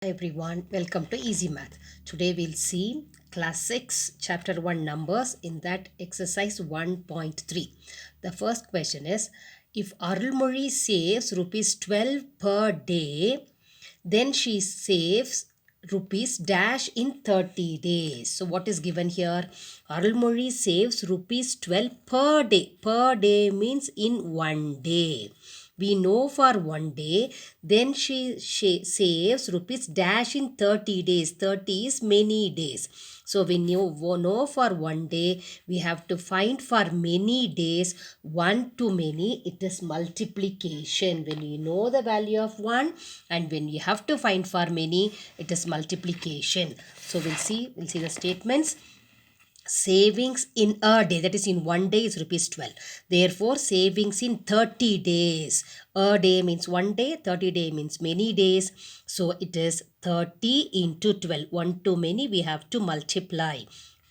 Everyone, welcome to Easy Math. Today we'll see class 6 chapter 1 numbers in that exercise 1.3. The first question is, if Arulmozhi saves rupees 12 per day, then she saves rupees dash in 30 days. So what is given here? Arulmozhi saves rupees 12 per day. Per day means in one day. We know for one day, then she saves rupees dash in 30 days. 30 is many days. So we know for one day, we have to find for many days. 1 to many, it is multiplication. When you know the value of 1 and when you have to find for many, it is multiplication. So we'll see the statements. Savings in a day, that is in one day, is rupees 12. Therefore savings in 30 days, a day means one day, 30 day means many days. So it is 30 into 12. 1 to many, we have to multiply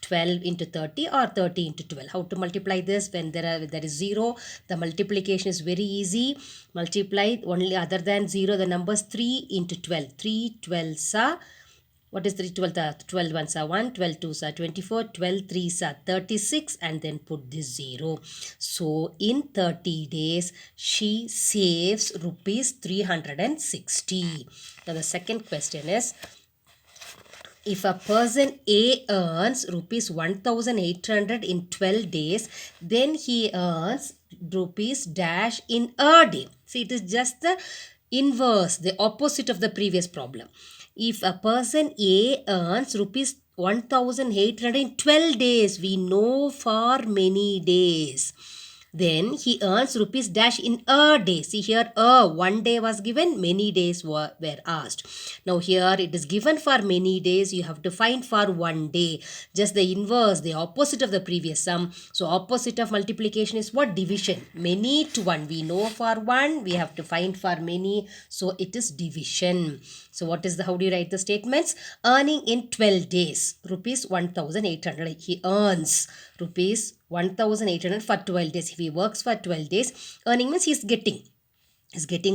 12 into 30 or 30 into 12. How to multiply this? When there is 0, the multiplication is very easy. Multiply only other than 0 the numbers. 3 into 12. 3 12s are, what is 3 12? 12 ones are 1, 12 twos are 24, 12 threes are 36, and then put this 0. So in 30 days, she saves rupees 360. Now the second question is, if a person A earns rupees 1800 in 12 days, then he earns rupees dash in a day. See, it is just the inverse, the opposite of the previous problem. If a person A earns rupees 1800 in 12 days, we know for many days, then he earns rupees dash in a day. See here, one day was given, many days were asked. Now here it is given for many days, you have to find for one day. Just the inverse, the opposite of the previous sum. So opposite of multiplication is what? Division. Many to one. We know for one, we have to find for many. So it is division. So what is how do you write the statements? Earning in 12 days, rupees 1800. He earns rupees 1800 for 12 days. If he works for 12 days, earning means he is getting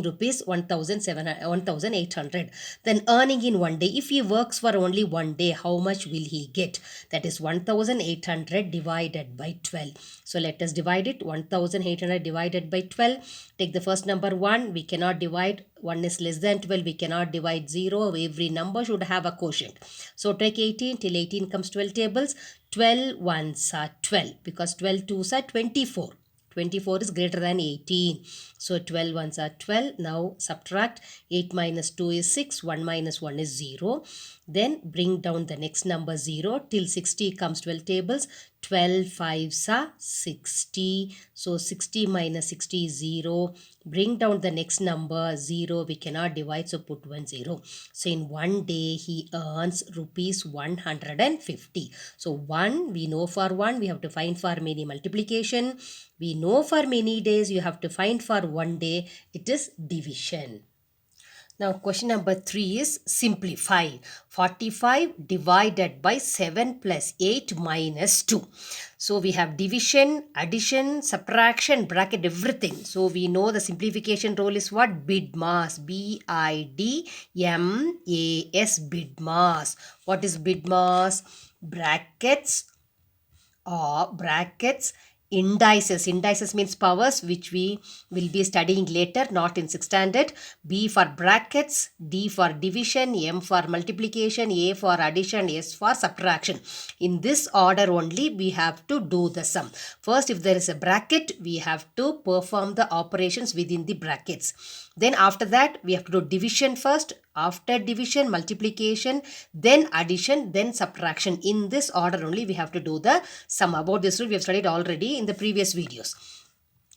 rupees 1800. Then earning in one day, if he works for only one day, how much will he get? That is 1800 divided by 12. So let us divide it. 1800 divided by 12. Take the first number 1. We cannot divide. 1 is less than 12. We cannot divide 0. Every number should have a quotient. So take 18 till 18 comes 12 tables. 12 ones are 12 because 12 twos are 24. 24 is greater than 18. So 12 ones are 12. Now subtract. 8 minus 2 is 6. 1 minus 1 is 0. Then bring down the next number 0 till 60 comes 12 tables. 12 fives are 60. So 60 minus 60 is 0. Bring down the next number 0. We cannot divide, so put 1 0. So in one day he earns rupees 150. So 1, we know for 1, we have to find for many multiplication. We know for many days, you have to find for one day. It is division. Now question number 3 is simplify. 45 divided by 7 plus 8 minus 2. So we have division, addition, subtraction, bracket, everything. So we know the simplification rule is what? BIDMAS. BIDMAS. BIDMAS. What is BIDMAS? Brackets or brackets, indices. Indices means powers, which we will be studying later, not in 6th standard. B for brackets, D for division, M for multiplication, A for addition, S for subtraction. In this order only we have to do the sum. First, if there is a bracket, we have to perform the operations within the brackets. Then after that, we have to do division first. After division, multiplication, then addition, then subtraction. In this order only we have to do the sum. About this rule we have studied already in the previous videos.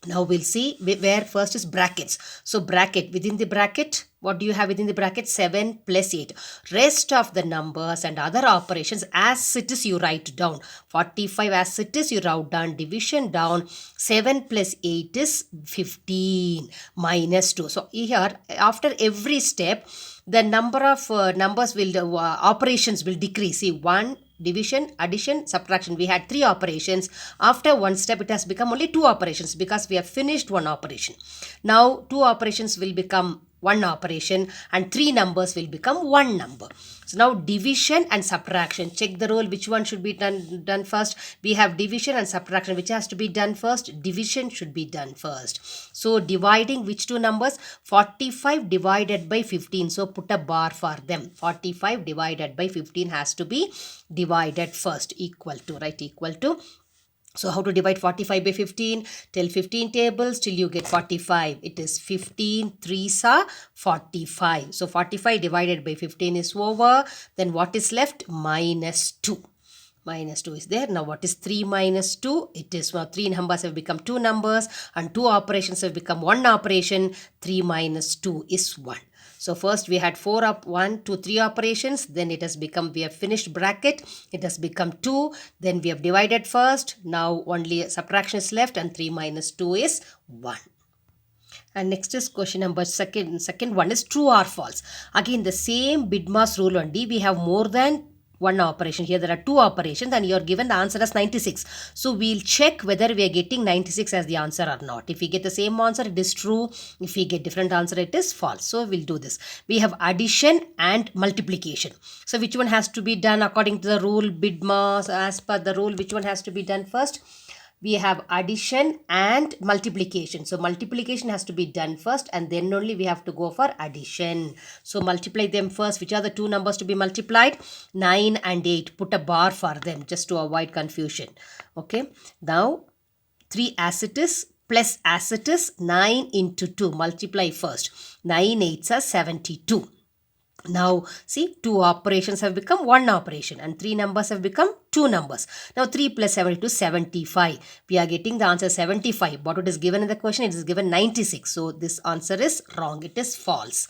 Now we'll see where first is brackets. So bracket, within the bracket, what do you have within the bracket? 7 plus 8. Rest of the numbers and other operations as it is you write down. 45 as it is you write down. Division down. 7 plus 8 is 15 minus 2. So here after every step, the number of numbers will, operations will decrease. See, 1, division, addition, subtraction. We had 3 operations. After one step, it has become only 2 operations because we have finished one operation. Now 2 operations will become one operation, and 3 numbers will become one number. So now division and subtraction. Check the rule. Which one should be done first? We have division and subtraction. Which has to be done first? Division should be done first. So dividing which two numbers? 45 divided by 15. So put a bar for them. 45 divided by 15 has to be divided first. Equal to, right? Equal to. So how to divide 45 by 15? Till 15 tables till you get 45. It is 15 3s are 45. So 45 divided by 15 is over. Then what is left? Minus 2. Minus 2 is there. Now what is 3 minus 2? It is 3 numbers have become 2 numbers and 2 operations have become 1 operation. 3 minus 2 is 1. So first we had 1, 2, 3 operations. Then it has become, we have finished bracket. It has become 2. Then we have divided first. Now only subtraction is left and 3 minus 2 is 1. And next is question number second one is true or false. Again the same BIDMAS rule only. We have more than one operation. Here there are 2 operations and you are given the answer as 96. So we'll check whether we are getting 96 as the answer or not. If we get the same answer, it is true. If we get different answer, it is false. So we'll do this. We have addition and multiplication. So which one has to be done according to the rule BIDMAS? As per the rule, which one has to be done first? We have addition and multiplication. So multiplication has to be done first and then only we have to go for addition. So multiply them first. Which are the 2 numbers to be multiplied? 9 and 8. Put a bar for them just to avoid confusion. Okay. Now 3 as it is plus as it is 9 into 2. Multiply first. 9 8s are 72. Now see 2 operations have become 1 operation and 3 numbers have become 2 numbers. Now 3 plus 72 75. We are getting the answer 75. What it is given in the question? It is given 96. So this answer is wrong. It is false.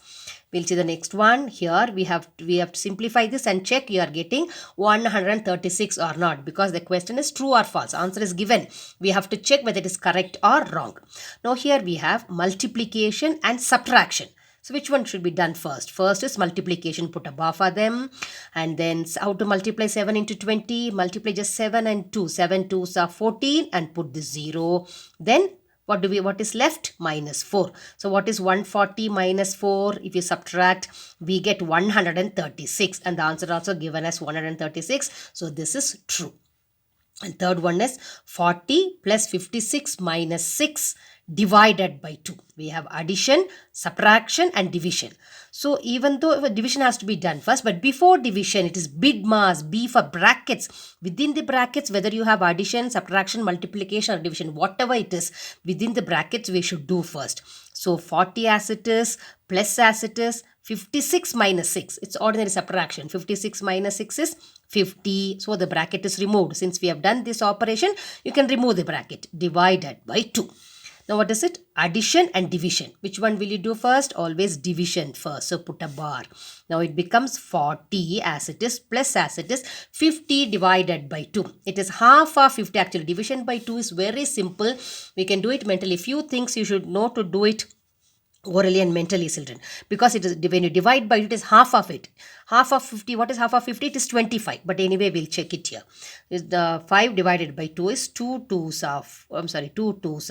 We'll see the next one. Here we have to simplify this and check you are getting 136 or not, because the question is true or false. Answer is given. We have to check whether it is correct or wrong. Now here we have multiplication and subtraction. So which one should be done first? First is multiplication. Put a bar for them. And then how to multiply 7 into 20? Multiply just 7 and 2. 7 2s are 14 and put the 0. Then what is left? Minus 4. So what is 140 minus 4? If you subtract, we get 136. And the answer also given as 136. So this is true. And third one is 40 plus 56 minus 6 divided by 2. We have addition, subtraction and division. So even though division has to be done first, but before division it is BIDMAS, B for brackets. Within the brackets, whether you have addition, subtraction, multiplication or division, whatever it is, within the brackets we should do first. So 40 as it is, plus as it is, 56 minus 6. It's ordinary subtraction. 56 minus 6 is 50. So the bracket is removed. Since we have done this operation, you can remove the bracket. Divided by 2. Now what is it? Addition and division. Which one will you do first? Always division first. So put a bar. Now it becomes 40 as it is plus as it is 50 divided by 2. It is half of 50 actually. Division by 2 is very simple. We can do it mentally. Few things you should know to do it orally and mentally, children, because it is when you divide by it is half of it. Half of 50. What is half of 50? It is 25. But anyway, we'll check it here. The 5 divided by 2 is 2 2s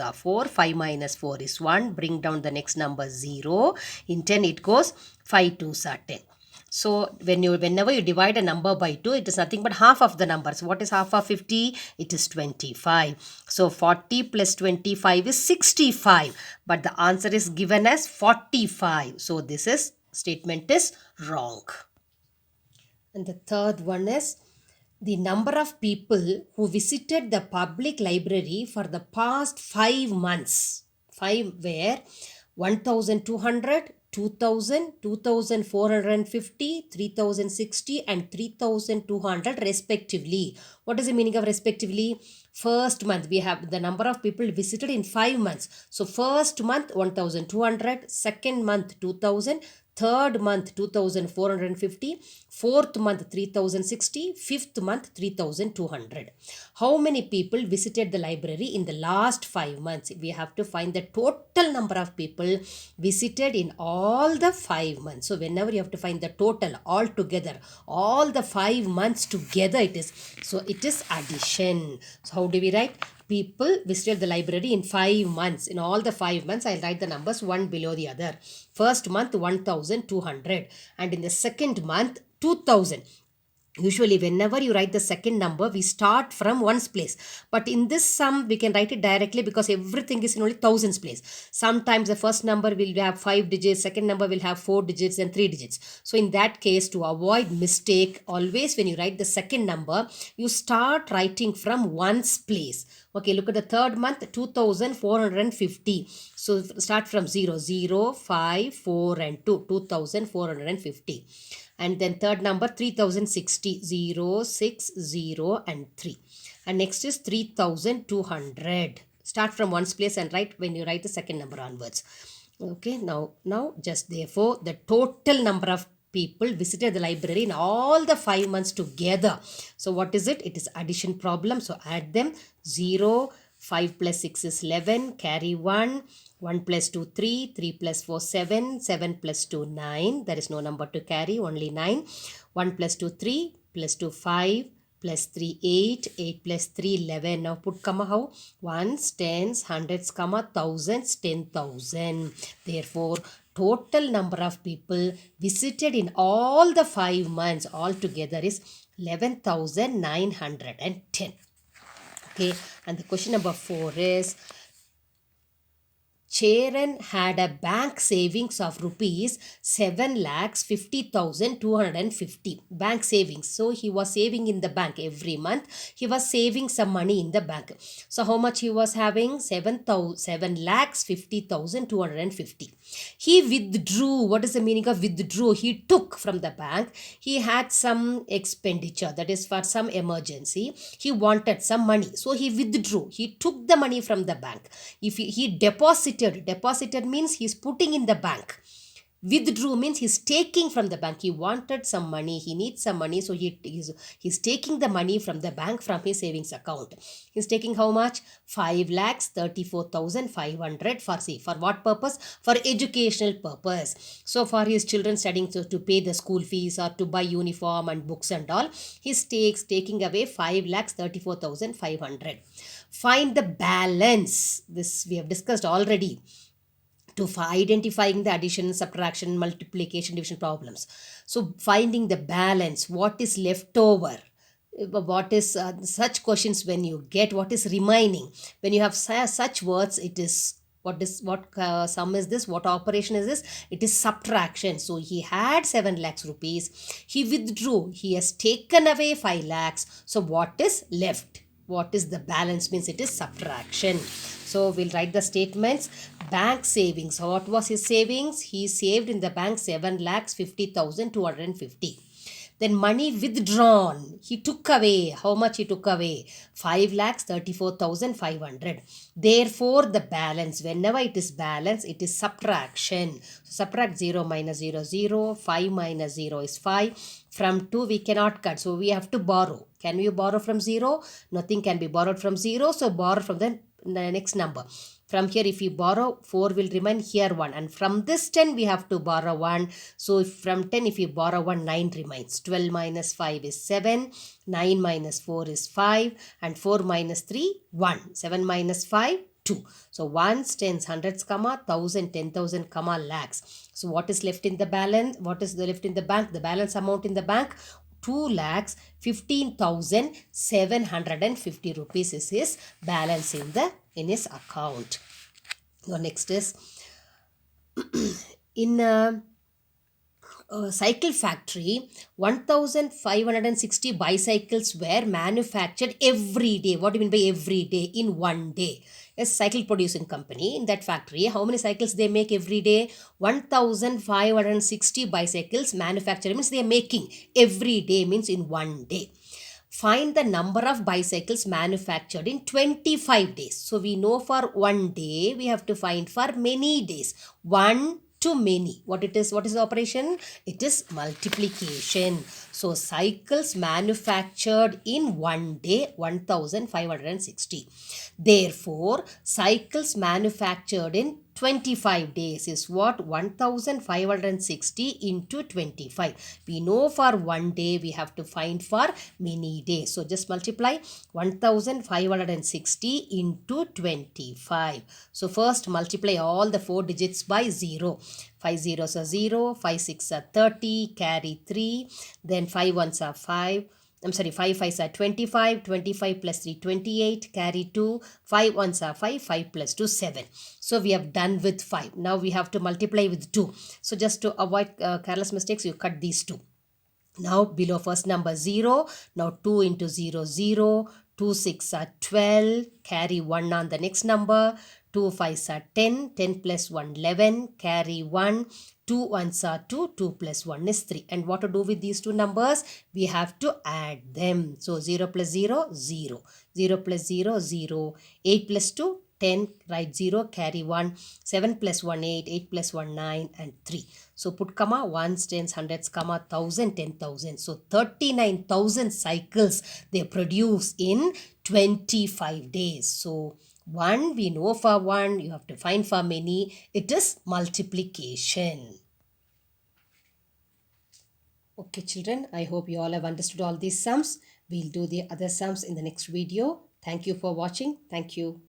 are 4. 5 minus 4 is 1. Bring down the next number 0. In 10 it goes 5 2s are 10. So whenever you divide a number by 2, it is nothing but half of the number. So what is half of 50? It is 25. So 40 plus 25 is 65. But the answer is given as 45. So this statement is wrong. And the third one is the number of people who visited the public library for the past 5 months. 5 were 1,200, 2,000, 2,450, 3,060 and 3,200 respectively. What is the meaning of respectively? First month, we have the number of people visited in 5 months. So first month 1,200, second month 2,000, third month 2,450, fourth month 3,060, fifth month 3,200. How many people visited the library in the last 5 months? We have to find the total number of people visited in all the 5 months. So whenever you have to find the total all together, all the 5 months together it is. So it is addition. So how do we write? people visited the library in 5 months. In all the 5 months, I'll write the numbers one below the other. First month 1200, and in the second month 2000. Usually whenever you write the second number, we start from ones place, but in this sum we can write it directly because everything is in only thousands place. Sometimes the first number will have 5 digits, second number will have 4 digits and 3 digits. So in that case, to avoid mistake, always when you write the second number, you start writing from ones place. Okay, look at the third month, 2450. So start from 0, 0, 5, 4 and 2, 2450. And then third number 3060, 0, 6, 0 and 3. And next is 3200. Start from ones place and write when you write the second number onwards. Okay, now just therefore the total number of people visited the library in all the 5 months together. So what is it? It is addition problem. So add them. 0, 5 plus 6 is 11, carry 1, 1 plus 2, 3, 3 plus 4, 7, 7 plus 2, 9. There is no number to carry, only 9. 1 plus 2, 3, plus 2, 5, plus 3, 8, 8 plus 3, 11. Now put comma how? Ones, tens, hundreds, comma, thousands, 10,000. Therefore, total number of people visited in all the 5 months altogether is 11,910. Okay, and the question number 4 is, Charan had a bank savings of rupees 7,50,250. Bank savings. So he was saving in the bank every month. He was saving some money in the bank. So how much he was having? 7,50,250. He withdrew. What is the meaning of withdrew? He took from the bank. He had some expenditure, that is for some emergency. He wanted some money. So he withdrew. He took the money from the bank. If he deposited means he's putting in the bank. Withdrew means he's taking from the bank. He wanted some money. He needs some money. So he's taking the money from the bank from his savings account. He's taking how much? 5,34,500 for what purpose? For educational purpose. So for his children studying, so to pay the school fees or to buy uniform and books and all, he's taking away 5,34,500. Find the balance. This we have discussed already. To identifying the addition, subtraction, multiplication, division problems. So finding the balance, what is left over, what is such questions when you get what is remaining. When you have such words, it is what sum is this, what operation is this? It is subtraction. So he had 7 lakhs rupees, he withdrew, he has taken away 5 lakhs. So what is left? What is the balance? Means it is subtraction. So we'll write the statements. Bank savings. What was his savings? He saved in the bank 7,50,250. Then money withdrawn. He took away. How much he took away? 5,34,500. Therefore, the balance. Whenever it is balance, it is subtraction. So subtract 0 minus 0, 0. 5 minus 0 is 5. From 2 we cannot cut. So we have to borrow. Can we borrow from 0? Nothing can be borrowed from 0. So borrow from the next number. From here, if we borrow, 4 will remain here 1. And from this 10, we have to borrow 1. So from 10, if we borrow 1, 9 remains. 12 minus 5 is 7. 9 minus 4 is 5. And 4 minus 3, 1. 7 minus 5, 2. So ones, tens, hundreds, comma, 1,000, 10,000, comma, lakhs. So what is left in the balance? What is left in the bank? The balance amount in the bank, 2,15,750 rupees is his balance in his account. Now next is in cycle factory, 1,560 bicycles were manufactured every day. What do you mean by every day? In one day. A cycle producing company, in that factory, how many cycles they make every day? 1,560 bicycles manufactured, means they are making every day, means in one day. Find the number of bicycles manufactured in 25 days. So we know for one day, we have to find for many days. 1 to many. What is the operation? It is multiplication. So cycles manufactured in one day, 1,560. Therefore, cycles manufactured in 25 days is what? 1560 into 25. We know for one day we have to find for many days. So just multiply 1560 into 25. So first multiply all the 4 digits by 0. 5 zeros are 0, 5 6 are 30, carry 3, then 5 ones are 5. I'm sorry, 5 5s are 25, 25 plus 3, 28, carry 2, 5 ones are 5, 5 plus 2, 7. So we have done with 5. Now we have to multiply with 2. So just to avoid careless mistakes, you cut these 2. Now below first number 0, now 2 into 0, 0, 2 6 are 12, carry 1 on the next number, 2 5s are 10, 10 plus 1 11, carry 1, 2 ones are 2, 2 plus 1 is 3. And what to do with these two numbers? We have to add them. So 0 plus 0, 0, 0 plus 0, 0, 8 plus 2, 10, write 0, carry 1, 7 plus 1, 8, 8 plus 1, 9 and 3. So put comma, ones, tens, hundreds, comma, 1000, 10,000. So 39,000 cycles they produce in 25 days. So 1, we know for 1, you have to find for many, it is multiplication. Okay children, I hope you all have understood all these sums. We'll do the other sums in the next video. Thank you for watching. Thank you.